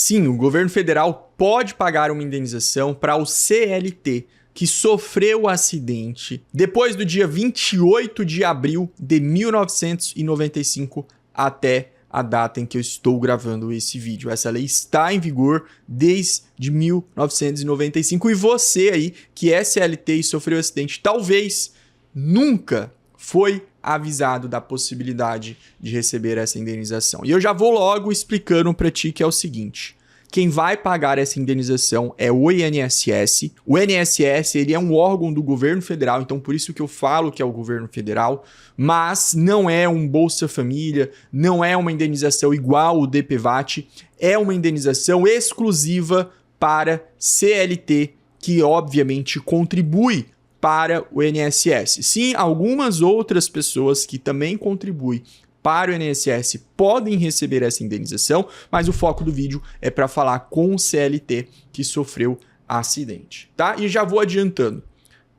Sim, o governo federal pode pagar uma indenização para o CLT que sofreu o acidente depois do dia 28 de abril de 1995 até a data em que eu estou gravando esse vídeo. Essa lei está em vigor desde 1995 e você aí que é CLT e sofreu acidente talvez nunca foi avisado da possibilidade de receber essa indenização. E eu já vou logo explicando para ti que é o seguinte: quem vai pagar essa indenização é o INSS. O INSS, ele é um órgão do governo federal, então por isso que eu falo que é o governo federal, mas não é um Bolsa Família, não é uma indenização igual o DPVAT, é uma indenização exclusiva para CLT, que obviamente contribui para o INSS. Sim, algumas outras pessoas que também contribuem para o INSS podem receber essa indenização, mas o foco do vídeo é para falar com o CLT que sofreu acidente, tá? E já vou adiantando.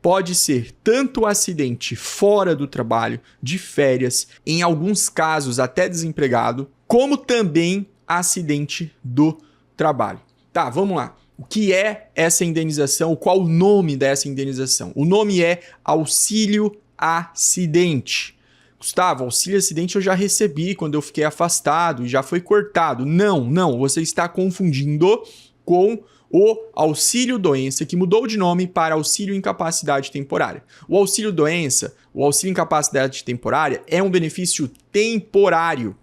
Pode ser tanto acidente fora do trabalho, de férias, em alguns casos até desempregado, como também acidente do trabalho. Tá, vamos lá. O que é essa indenização? Qual o nome dessa indenização? O nome é auxílio acidente. Gustavo, auxílio acidente eu já recebi quando eu fiquei afastado e já foi cortado. Não, você está confundindo com o auxílio doença, que mudou de nome para auxílio incapacidade temporária. O auxílio doença, o auxílio incapacidade temporária é um benefício temporário.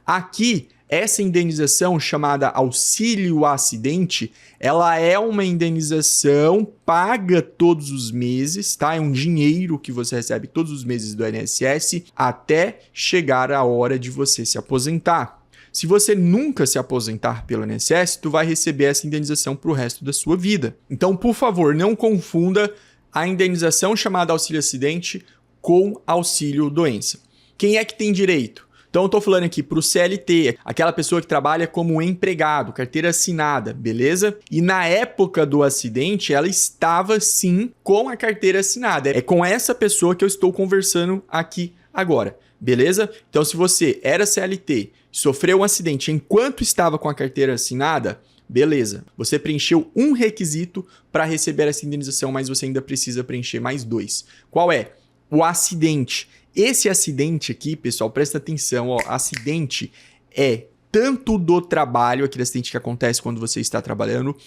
Aqui, essa indenização chamada auxílio acidente, ela é uma indenização paga todos os meses, tá? É um dinheiro que você recebe todos os meses do INSS até chegar a hora de você se aposentar. Se você nunca se aposentar pelo INSS, tu vai receber essa indenização para o resto da sua vida. Então, por favor, não confunda a indenização chamada auxílio acidente com auxílio doença. Quem é que tem direito? Então, eu estou falando aqui para o CLT, aquela pessoa que trabalha como empregado, carteira assinada, beleza? E na época do acidente, ela estava sim com a carteira assinada. É com essa pessoa que eu estou conversando aqui agora, beleza? Então, se você era CLT, sofreu um acidente enquanto estava com a carteira assinada, beleza. Você preencheu um requisito para receber essa indenização, mas você ainda precisa preencher mais 2. Qual é? O acidente. Esse acidente aqui, pessoal, presta atenção, ó, acidente é tanto do trabalho, aquele acidente que acontece quando você está trabalhando,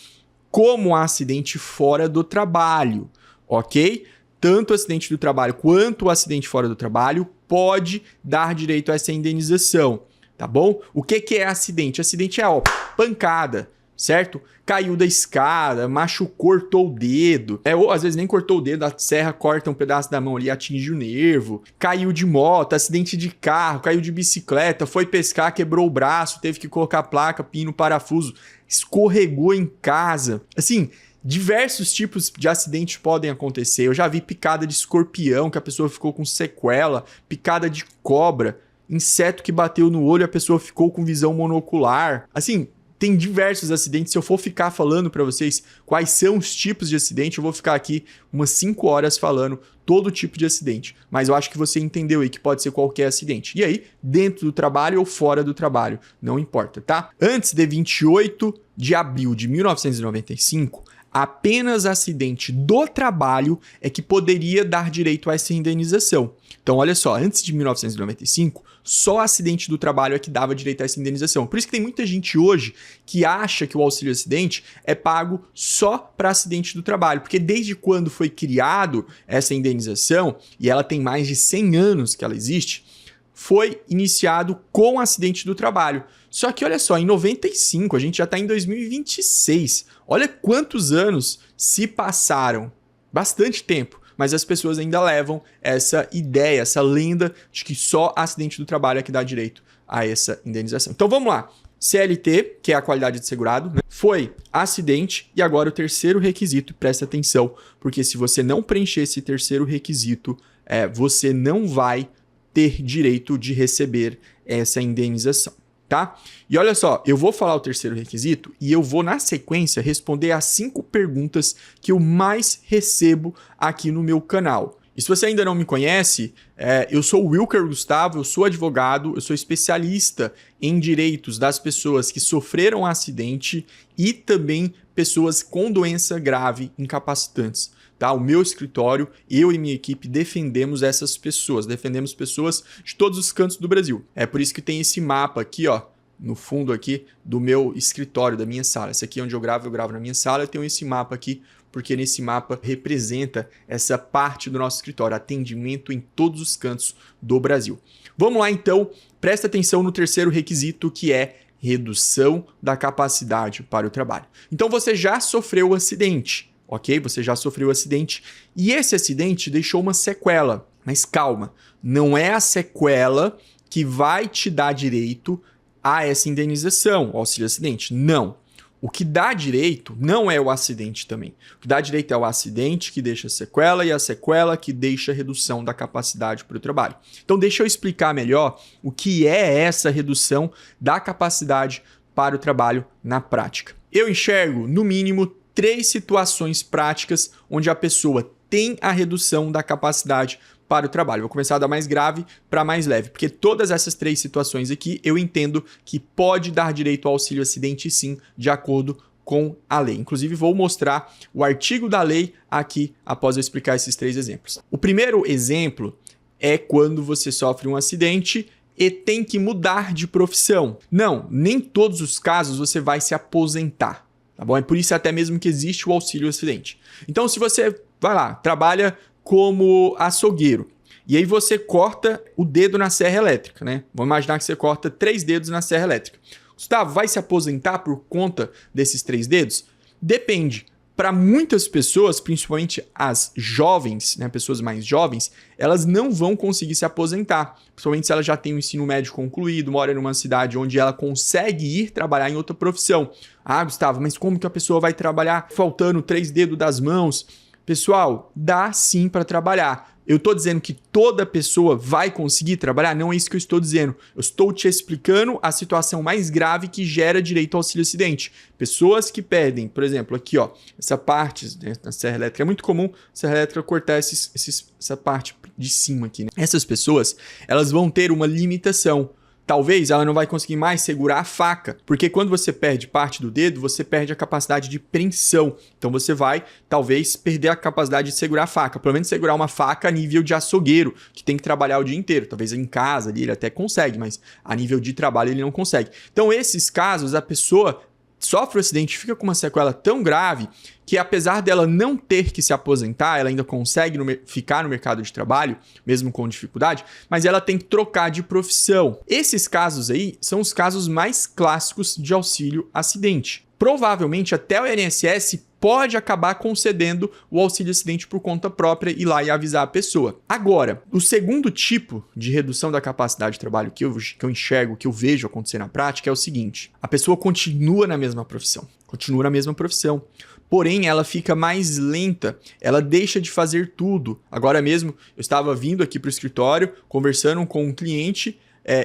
como acidente fora do trabalho, ok? Tanto o acidente do trabalho quanto o acidente fora do trabalho pode dar direito a essa indenização, tá bom? O que é acidente? Acidente é, ó, pancada, certo? Caiu da escada, machucou, cortou o dedo, ou às vezes nem cortou o dedo, a serra corta um pedaço da mão ali, atinge o nervo, caiu de moto, acidente de carro, caiu de bicicleta, foi pescar, quebrou o braço, teve que colocar placa, pino, parafuso, escorregou em casa. Assim, diversos tipos de acidentes podem acontecer. Eu já vi picada de escorpião, que a pessoa ficou com sequela, picada de cobra, inseto que bateu no olho, a pessoa ficou com visão monocular. Assim, tem diversos acidentes. Se eu for ficar falando para vocês quais são os tipos de acidente, eu vou ficar aqui umas 5 horas falando todo tipo de acidente. Mas eu acho que você entendeu aí que pode ser qualquer acidente. E aí, dentro do trabalho ou fora do trabalho, não importa, tá? Antes de 28 de abril de 1995, apenas acidente do trabalho é que poderia dar direito a essa indenização. Então, olha só, antes de 1995, só acidente do trabalho é que dava direito a essa indenização. Por isso que tem muita gente hoje que acha que o auxílio acidente é pago só para acidente do trabalho, porque desde quando foi criado essa indenização, e ela tem mais de 100 anos que ela existe, foi iniciado com acidente do trabalho. Só que olha só, em 95, a gente já está em 2026. Olha quantos anos se passaram. Bastante tempo. Mas as pessoas ainda levam essa ideia, essa lenda de que só acidente do trabalho é que dá direito a essa indenização. Então vamos lá. CLT, que é a qualidade de segurado, né? Foi acidente e agora o terceiro requisito, presta atenção, porque se você não preencher esse terceiro requisito, você não vai ter direito de receber essa indenização, tá? E olha só, eu vou falar o terceiro requisito e eu vou, na sequência, responder as 5 perguntas que eu mais recebo aqui no meu canal. E se você ainda não me conhece, eu sou o Wilker Gustavo, eu sou advogado, eu sou especialista em direitos das pessoas que sofreram um acidente e também pessoas com doença grave, incapacitantes. Tá? O meu escritório, eu e minha equipe defendemos essas pessoas, defendemos pessoas de todos os cantos do Brasil. É por isso que tem esse mapa aqui, ó, no fundo aqui do meu escritório, da minha sala. Esse aqui é onde eu gravo na minha sala. Eu tenho esse mapa aqui, porque nesse mapa representa essa parte do nosso escritório, atendimento em todos os cantos do Brasil. Vamos lá então, presta atenção no terceiro requisito, que é redução da capacidade para o trabalho. Então você já sofreu o acidente, ok? Você já sofreu o acidente e esse acidente deixou uma sequela. Mas calma, não é a sequela que vai te dar direito a essa indenização, ao auxílio acidente. Não. O que dá direito não é o acidente também. O que dá direito é o acidente que deixa sequela e a sequela que deixa redução da capacidade para o trabalho. Então deixa eu explicar melhor o que é essa redução da capacidade para o trabalho na prática. Eu enxergo, no mínimo, 3 situações práticas onde a pessoa tem a redução da capacidade para o trabalho. Vou começar da mais grave para mais leve, porque todas essas 3 situações aqui eu entendo que pode dar direito ao auxílio acidente sim, de acordo com a lei. Inclusive vou mostrar o artigo da lei aqui após eu explicar esses 3 exemplos. O primeiro exemplo é quando você sofre um acidente e tem que mudar de profissão. Não, nem todos os casos você vai se aposentar, tá bom? É por isso até mesmo que existe o auxílio acidente. Então se você vai lá, trabalha como açougueiro, e aí você corta o dedo na serra elétrica, né? Vamos imaginar que você corta 3 dedos na serra elétrica. Gustavo, vai se aposentar por conta desses 3 dedos? Depende. Para muitas pessoas, principalmente as jovens, né, pessoas mais jovens, elas não vão conseguir se aposentar, principalmente se ela já tem o ensino médio concluído, mora numa cidade onde ela consegue ir trabalhar em outra profissão. Ah, Gustavo, mas como que a pessoa vai trabalhar faltando 3 dedos das mãos? Pessoal, dá sim para trabalhar. Eu estou dizendo que toda pessoa vai conseguir trabalhar? Não é isso que eu estou dizendo. Eu estou te explicando a situação mais grave que gera direito ao auxílio acidente. Pessoas que perdem, por exemplo, aqui, ó, essa parte da serra elétrica. É muito comum a serra elétrica cortar essa parte de cima aqui, né? Essas pessoas, elas vão ter uma limitação. Talvez ela não vai conseguir mais segurar a faca, porque quando você perde parte do dedo, você perde a capacidade de preensão. Então você vai, talvez, perder a capacidade de segurar a faca. Pelo menos segurar uma faca a nível de açougueiro, que tem que trabalhar o dia inteiro. Talvez em casa ali ele até consegue, mas a nível de trabalho ele não consegue. Então esses casos, a pessoa sofre um acidente, fica com uma sequela tão grave que apesar dela não ter que se aposentar, ela ainda consegue ficar no mercado de trabalho, mesmo com dificuldade, mas ela tem que trocar de profissão. Esses casos aí são os casos mais clássicos de auxílio acidente. Provavelmente até o INSS pode acabar concedendo o auxílio acidente por conta própria e ir lá e avisar a pessoa. Agora, o segundo tipo de redução da capacidade de trabalho que eu enxergo, que eu vejo acontecer na prática é o seguinte: a pessoa continua na mesma profissão, porém ela fica mais lenta, ela deixa de fazer tudo. Agora mesmo eu estava vindo aqui para o escritório, conversando com um cliente,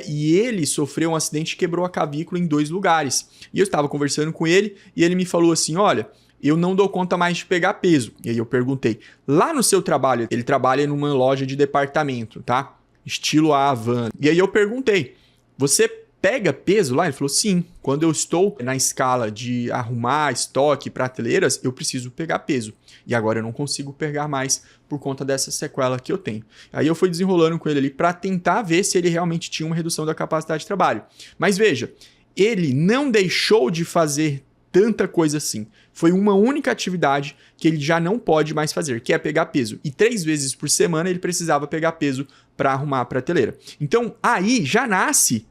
e ele sofreu um acidente e quebrou a clavícula em 2 lugares. E eu estava conversando com ele e ele me falou assim, olha, eu não dou conta mais de pegar peso. E aí eu perguntei, lá no seu trabalho, ele trabalha numa loja de departamento, tá? Estilo Havan. E aí eu perguntei, você pega peso lá? Ele falou, sim. Quando eu estou na escala de arrumar estoque, prateleiras, eu preciso pegar peso. E agora eu não consigo pegar mais por conta dessa sequela que eu tenho. Aí eu fui desenrolando com ele ali para tentar ver se ele realmente tinha uma redução da capacidade de trabalho. Mas veja, ele não deixou de fazer tanta coisa assim. Foi uma única atividade que ele já não pode mais fazer, que é pegar peso. E 3 vezes por semana ele precisava pegar peso para arrumar a prateleira. Então aí já nasce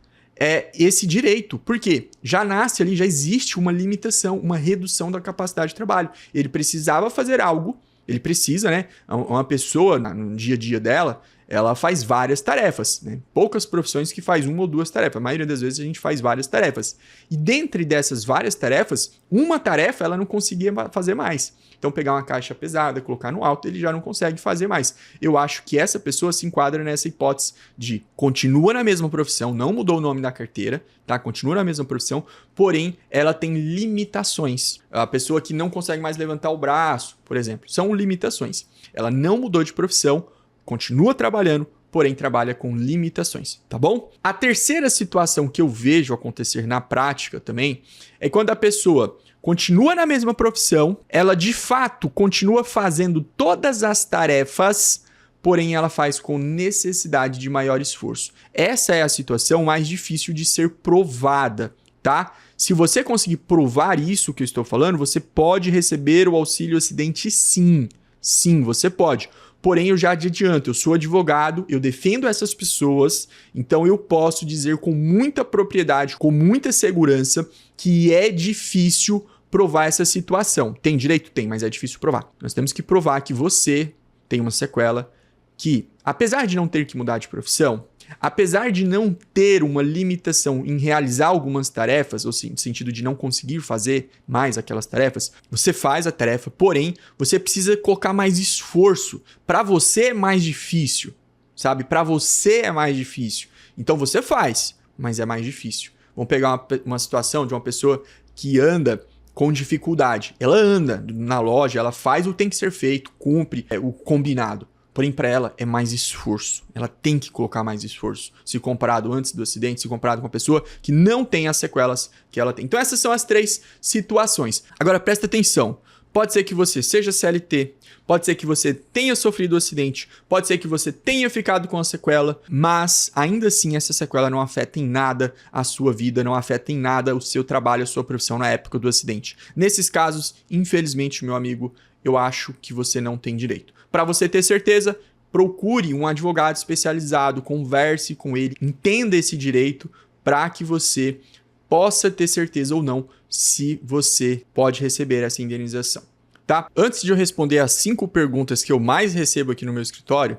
esse direito. Por quê? Já nasce ali, já existe uma limitação, uma redução da capacidade de trabalho. Ele precisava fazer algo, ele precisa, né? Uma pessoa, no dia a dia dela, ela faz várias tarefas, né? Poucas profissões que faz 1 ou 2 tarefas. A maioria das vezes a gente faz várias tarefas. E dentre dessas várias tarefas, uma tarefa ela não conseguia fazer mais. Então, pegar uma caixa pesada, colocar no alto, ele já não consegue fazer mais. Eu acho que essa pessoa se enquadra nessa hipótese de continua na mesma profissão, não mudou o nome da carteira, tá? Continua na mesma profissão, porém, ela tem limitações. A pessoa que não consegue mais levantar o braço, por exemplo, são limitações. Ela não mudou de profissão, continua trabalhando, porém trabalha com limitações, tá bom? A terceira situação que eu vejo acontecer na prática também é quando a pessoa continua na mesma profissão, ela de fato continua fazendo todas as tarefas, porém ela faz com necessidade de maior esforço. Essa é a situação mais difícil de ser provada, tá? Se você conseguir provar isso que eu estou falando, você pode receber o auxílio acidente sim. Sim, você pode. Porém, eu já adianto, eu sou advogado, eu defendo essas pessoas, então eu posso dizer com muita propriedade, com muita segurança, que é difícil provar essa situação. Tem direito? Tem, mas é difícil provar. Nós temos que provar que você tem uma sequela que, apesar de não ter que mudar de profissão, apesar de não ter uma limitação em realizar algumas tarefas, ou seja, no sentido de não conseguir fazer mais aquelas tarefas, você faz a tarefa, porém, você precisa colocar mais esforço. Para você é mais difícil, sabe? Para você é mais difícil. Então você faz, mas é mais difícil. Vamos pegar uma situação de uma pessoa que anda com dificuldade. Ela anda na loja, ela faz o que tem que ser feito, cumpre o combinado. Porém, para ela é mais esforço. Ela tem que colocar mais esforço. Se comparado antes do acidente, se comparado com uma pessoa que não tem as sequelas que ela tem. Então, essas são as 3 situações. Agora, presta atenção. Pode ser que você seja CLT, pode ser que você tenha sofrido um acidente, pode ser que você tenha ficado com a sequela, mas ainda assim essa sequela não afeta em nada a sua vida, não afeta em nada o seu trabalho, a sua profissão na época do acidente. Nesses casos, infelizmente, meu amigo, eu acho que você não tem direito. Para você ter certeza, procure um advogado especializado, converse com ele, entenda esse direito para que você possa ter certeza ou não se você pode receber essa indenização, tá? Antes de eu responder as 5 perguntas que eu mais recebo aqui no meu escritório,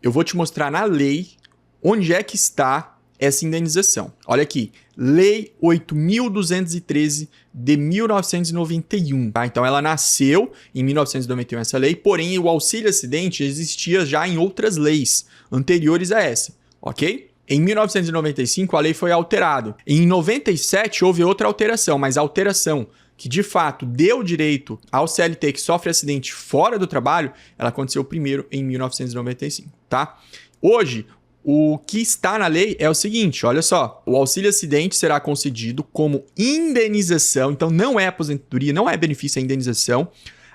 eu vou te mostrar na lei onde é que está essa indenização. Olha aqui, Lei 8.213 de 1991, tá? Então ela nasceu em 1991 essa lei, porém o auxílio acidente existia já em outras leis anteriores a essa, ok? Em 1995 a lei foi alterada. Em 97 houve outra alteração, mas a alteração que de fato deu direito ao CLT que sofre acidente fora do trabalho, ela aconteceu primeiro em 1995, tá? Hoje, o que está na lei é o seguinte, olha só, o auxílio acidente será concedido como indenização, então não é aposentadoria, não é benefício, é indenização,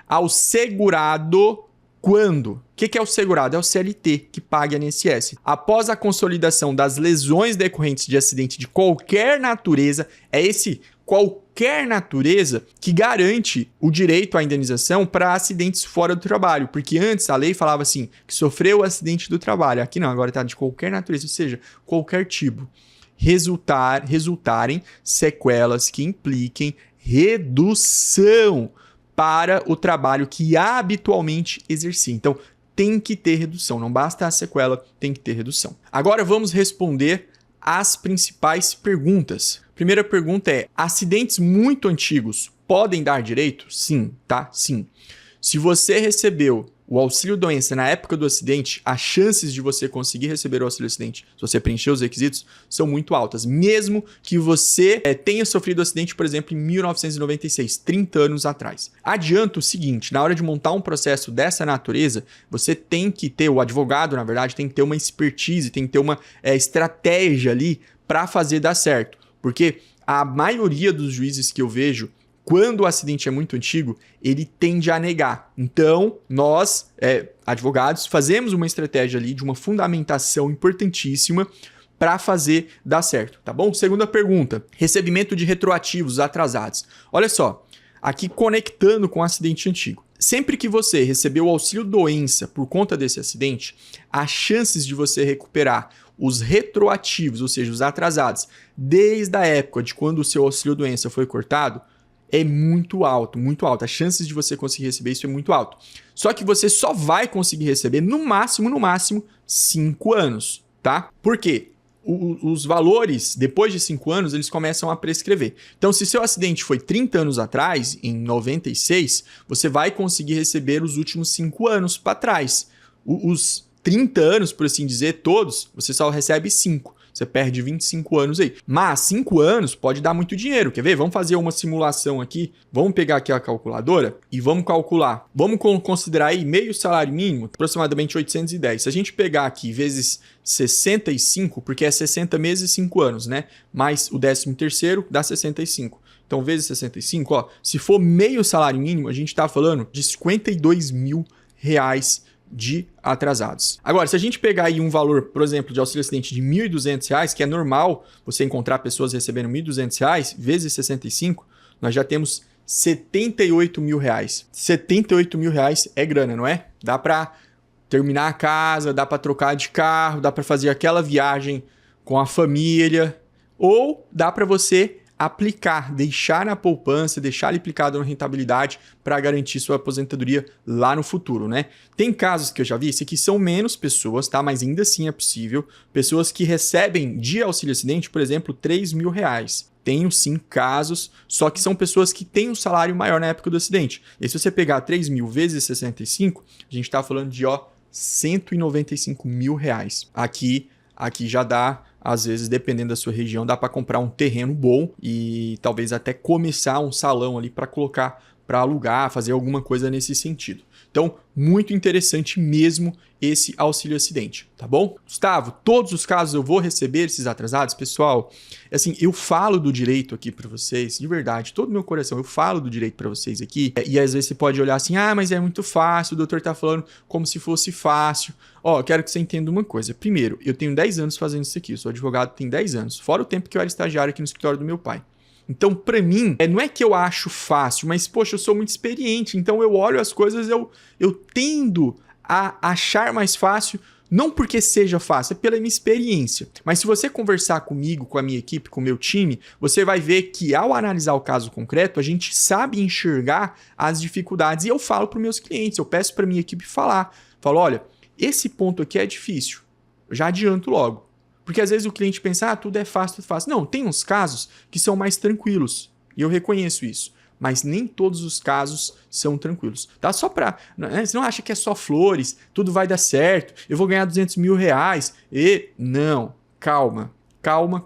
ao segurado quando? O que é o segurado? É o CLT que paga INSS. Após a consolidação das lesões decorrentes de acidente de qualquer natureza, é esse qualquer natureza que garante o direito à indenização para acidentes fora do trabalho, porque antes a lei falava assim, que sofreu o acidente do trabalho, aqui não, agora está de qualquer natureza, ou seja, qualquer tipo, resultarem sequelas que impliquem redução para o trabalho que habitualmente exercia. Então, tem que ter redução, não basta a sequela, tem que ter redução. Agora vamos responder as principais perguntas. Primeira pergunta é: acidentes muito antigos podem dar direito? Sim, tá? Sim. Se você recebeu o auxílio-doença na época do acidente, as chances de você conseguir receber o auxílio-acidente, se você preencher os requisitos, são muito altas. Mesmo que você tenha sofrido o acidente, por exemplo, em 1996, 30 anos atrás. Adianto o seguinte, na hora de montar um processo dessa natureza, você tem que ter, o advogado, na verdade, tem que ter uma expertise, tem que ter uma estratégia ali para fazer dar certo. Porque a maioria dos juízes que eu vejo, quando o acidente é muito antigo, ele tende a negar. Então, nós, advogados, fazemos uma estratégia ali de uma fundamentação importantíssima para fazer dar certo, tá bom? Segunda pergunta, recebimento de retroativos atrasados. Olha só, aqui conectando com o acidente antigo. Sempre que você recebeu o auxílio-doença por conta desse acidente, as chances de você recuperar os retroativos, ou seja, os atrasados, desde a época de quando o seu auxílio-doença foi cortado, é muito alto, muito alto. As chances de você conseguir receber isso é muito alto. Só que você só vai conseguir receber no máximo, 5 anos, tá? Por quê? Os valores, depois de 5 anos, eles começam a prescrever. Então, se seu acidente foi 30 anos atrás, em 96, você vai conseguir receber os últimos 5 anos para trás. Os 30 anos, por assim dizer, todos, você só recebe 5. Você perde 25 anos aí. Mas 5 anos pode dar muito dinheiro. Quer ver? Vamos fazer uma simulação aqui. Vamos pegar aqui a calculadora e vamos calcular. Vamos considerar aí meio salário mínimo, aproximadamente 810. Se a gente pegar aqui vezes 65, porque é 60 meses e 5 anos, né? Mais o 13º dá 65. Então, vezes 65, ó, se for meio salário mínimo, a gente tá falando de R$52 mil de atrasados. Agora, se a gente pegar aí um valor, por exemplo, de auxílio acidente de R$1.200, que é normal você encontrar pessoas recebendo R$1.200, vezes 65, nós já temos R$78 mil. R$78 mil é grana, não é? Dá para terminar a casa, dá para trocar de carro, dá para fazer aquela viagem com a família, ou dá para você aplicar, deixar na poupança, deixar ele aplicado na rentabilidade para garantir sua aposentadoria lá no futuro, né? Tem casos que eu já vi, esse aqui são menos pessoas, tá? Mas ainda assim é possível. Pessoas que recebem de auxílio acidente, por exemplo, R$3 mil. Tenho sim casos, só que são pessoas que têm um salário maior na época do acidente. E se você pegar 3 mil vezes 65, a gente está falando de R$195 mil. Aqui já dá, às vezes, dependendo da sua região, dá para comprar um terreno bom e talvez até começar um salão ali para colocar, para alugar, fazer alguma coisa nesse sentido. Então, muito interessante mesmo esse auxílio acidente, tá bom? Gustavo, todos os casos eu vou receber esses atrasados? Pessoal, assim, eu falo do direito aqui para vocês, de verdade, todo meu coração, eu falo do direito para vocês aqui, e às vezes você pode olhar assim, mas é muito fácil, o doutor tá falando como se fosse fácil. Ó, quero que você entenda uma coisa. Primeiro, eu tenho 10 anos fazendo isso aqui, eu sou advogado, tem 10 anos, fora o tempo que eu era estagiário aqui no escritório do meu pai. Então, para mim, não é que eu acho fácil, mas, poxa, eu sou muito experiente, então eu olho as coisas, eu tendo a achar mais fácil, não porque seja fácil, é pela minha experiência. Mas se você conversar comigo, com a minha equipe, com o meu time, você vai ver que ao analisar o caso concreto, a gente sabe enxergar as dificuldades. E eu falo para os meus clientes, eu peço para a minha equipe falar. Falo, olha, esse ponto aqui é difícil. Eu já adianto logo. Porque às vezes o cliente pensa, tudo é fácil, tudo é fácil. Não, tem uns casos que são mais tranquilos. E eu reconheço isso. Mas nem todos os casos são tranquilos. Tá? Só para... Você não acha que é só flores, tudo vai dar certo, eu vou ganhar R$200 mil e... Não, calma. Calma.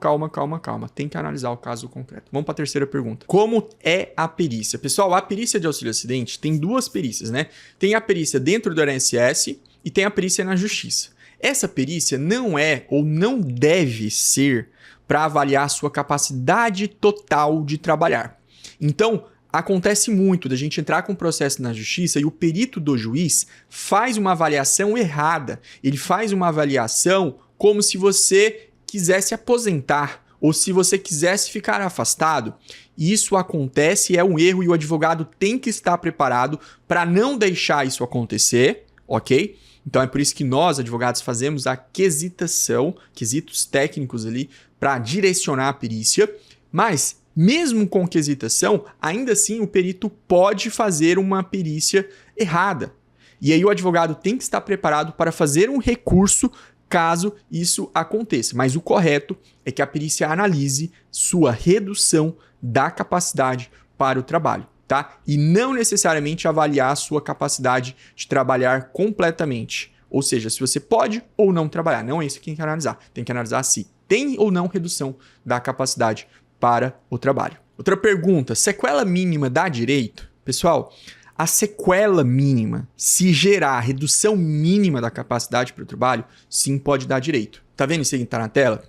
Tem que analisar o caso concreto. Vamos para a terceira pergunta. Como é a perícia? Pessoal, a perícia de auxílio acidente tem duas perícias, né? Tem a perícia dentro do INSS e tem a perícia na justiça. Essa perícia não é ou não deve ser para avaliar a sua capacidade total de trabalhar. Então, acontece muito da gente entrar com um processo na justiça e o perito do juiz faz uma avaliação errada. Ele faz uma avaliação como se você quisesse aposentar ou se você quisesse ficar afastado. Isso acontece, é um erro e o advogado tem que estar preparado para não deixar isso acontecer, ok? Então é por isso que nós, advogados, fazemos a quesitação, quesitos técnicos ali, para direcionar a perícia. Mas, mesmo com quesitação, ainda assim o perito pode fazer uma perícia errada. E aí o advogado tem que estar preparado para fazer um recurso caso isso aconteça. Mas o correto é que a perícia analise sua redução da capacidade para o trabalho. Tá? E não necessariamente avaliar a sua capacidade de trabalhar completamente. Ou seja, se você pode ou não trabalhar. Não é isso que tem que analisar. Tem que analisar se tem ou não redução da capacidade para o trabalho. Outra pergunta, sequela mínima dá direito? Pessoal, a sequela mínima, se gerar redução mínima da capacidade para o trabalho, sim, pode dar direito. Tá vendo isso aí que tá na tela?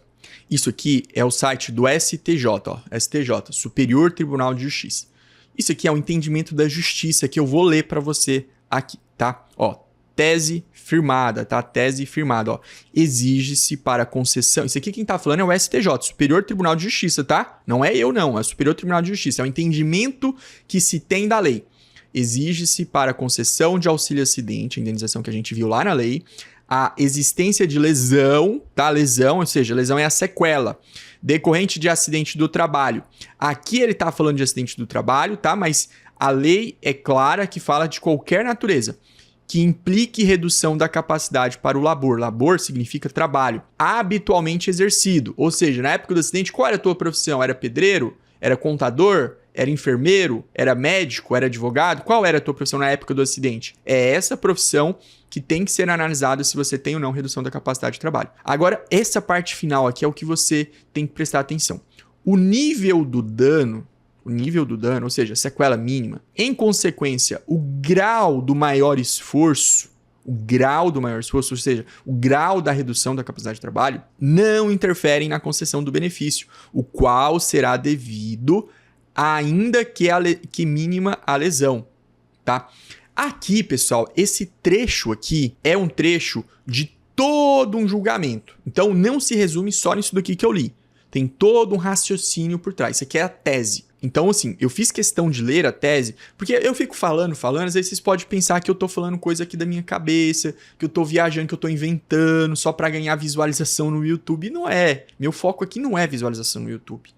Isso aqui é o site do STJ, STJ, Superior Tribunal de Justiça. Isso aqui é o entendimento da justiça que eu vou ler para você aqui, tá? Tese firmada, tá? Tese firmada, exige-se para concessão. Isso aqui quem tá falando é o STJ, Superior Tribunal de Justiça, tá? Não é eu não, é o Superior Tribunal de Justiça, é o entendimento que se tem da lei. Exige-se para concessão de auxílio acidente, a indenização que a gente viu lá na lei, a existência de lesão, tá? Lesão, ou seja, lesão é a sequela decorrente de acidente do trabalho. Aqui ele tá falando de acidente do trabalho, tá? Mas a lei é clara que fala de qualquer natureza que implique redução da capacidade para o labor. Labor significa trabalho habitualmente exercido. Ou seja, na época do acidente, qual era a tua profissão? Era pedreiro? Era contador? Era enfermeiro? Era médico? Era advogado? Qual era a tua profissão na época do acidente? É essa profissão que tem que ser analisada se você tem ou não redução da capacidade de trabalho. Agora, essa parte final aqui é o que você tem que prestar atenção. O nível do dano, ou seja, sequela mínima, em consequência, o grau do maior esforço, ou seja, o grau da redução da capacidade de trabalho, não interferem na concessão do benefício, o qual será devido ainda que mínima a lesão, tá? Aqui, pessoal, esse trecho aqui é um trecho de todo um julgamento. Então, não se resume só nisso daqui que eu li. Tem todo um raciocínio por trás. Isso aqui é a tese. Então, assim, eu fiz questão de ler a tese, porque eu fico falando, às vezes vocês podem pensar que eu tô falando coisa aqui da minha cabeça, que eu tô viajando, que eu tô inventando só para ganhar visualização no YouTube. Não é. Meu foco aqui não é visualização no YouTube.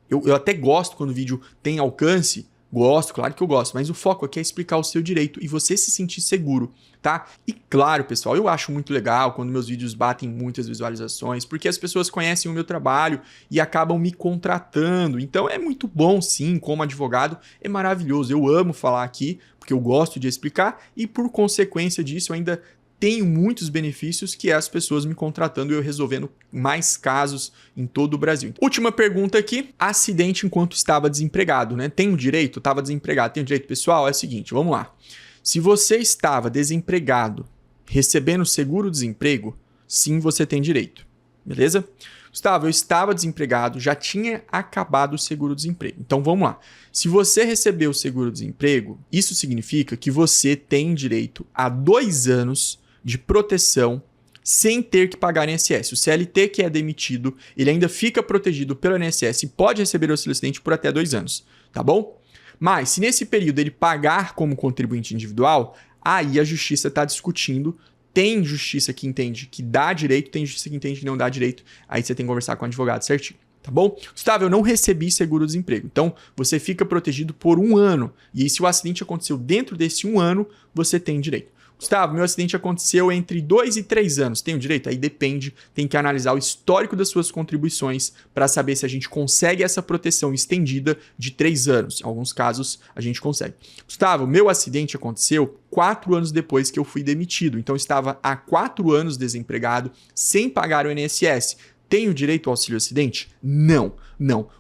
Eu até gosto quando o vídeo tem alcance, gosto, claro que eu gosto, mas o foco aqui é explicar o seu direito e você se sentir seguro, tá? E claro, pessoal, eu acho muito legal quando meus vídeos batem muitas visualizações, porque as pessoas conhecem o meu trabalho e acabam me contratando. Então é muito bom, sim, como advogado, é maravilhoso. Eu amo falar aqui, porque eu gosto de explicar e por consequência disso eu ainda tenho muitos benefícios que é as pessoas me contratando e eu resolvendo mais casos em todo o Brasil. Última pergunta aqui, acidente enquanto estava desempregado, né? Tem o direito? Estava desempregado. Tem o direito, pessoal? É o seguinte, vamos lá. Se você estava desempregado, recebendo seguro-desemprego, sim, você tem direito, beleza? Gustavo, eu estava desempregado, já tinha acabado o seguro-desemprego. Então vamos lá. Se você recebeu o seguro-desemprego, isso significa que você tem direito a 2 anos de proteção sem ter que pagar INSS. O CLT que é demitido, ele ainda fica protegido pelo INSS e pode receber o auxílio-acidente por até 2 anos, tá bom? Mas se nesse período ele pagar como contribuinte individual, aí a justiça está discutindo. Tem justiça que entende que dá direito, tem justiça que entende que não dá direito. Aí você tem que conversar com o advogado certinho, tá bom? Gustavo, eu não recebi seguro-desemprego. Então, você fica protegido por 1 ano. E aí, se o acidente aconteceu dentro desse 1 ano, você tem direito. Gustavo, meu acidente aconteceu entre 2 e 3 anos. Tenho direito? Aí depende, tem que analisar o histórico das suas contribuições para saber se a gente consegue essa proteção estendida de 3 anos. Em alguns casos, a gente consegue. Gustavo, meu acidente aconteceu 4 anos depois que eu fui demitido. Então, eu estava há 4 anos desempregado, sem pagar o INSS. Tenho direito ao auxílio-acidente? Não.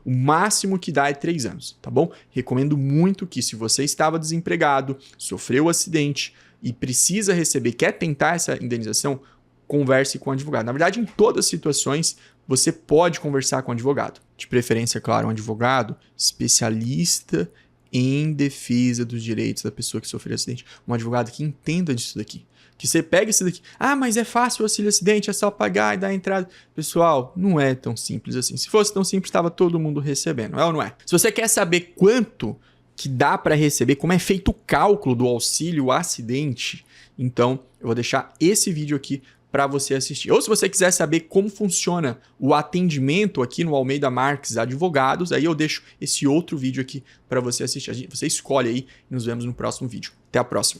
O máximo que dá é 3 anos, tá bom? Recomendo muito que, se você estava desempregado, sofreu um acidente e precisa receber, quer tentar essa indenização, converse com o advogado. Na verdade, em todas as situações, você pode conversar com o advogado. De preferência, claro, um advogado especialista em defesa dos direitos da pessoa que sofreu acidente. Um advogado que entenda disso daqui. Que você pega isso daqui, mas é fácil o auxílio-acidente, é só pagar e dar a entrada. Pessoal, não é tão simples assim. Se fosse tão simples, estava todo mundo recebendo, é ou não é? Se você quer saber quanto que dá para receber, como é feito o cálculo do auxílio-acidente, então eu vou deixar esse vídeo aqui para você assistir. Ou se você quiser saber como funciona o atendimento aqui no Almeida Marques Advogados, aí eu deixo esse outro vídeo aqui para você assistir. Você escolhe aí e nos vemos no próximo vídeo. Até a próxima.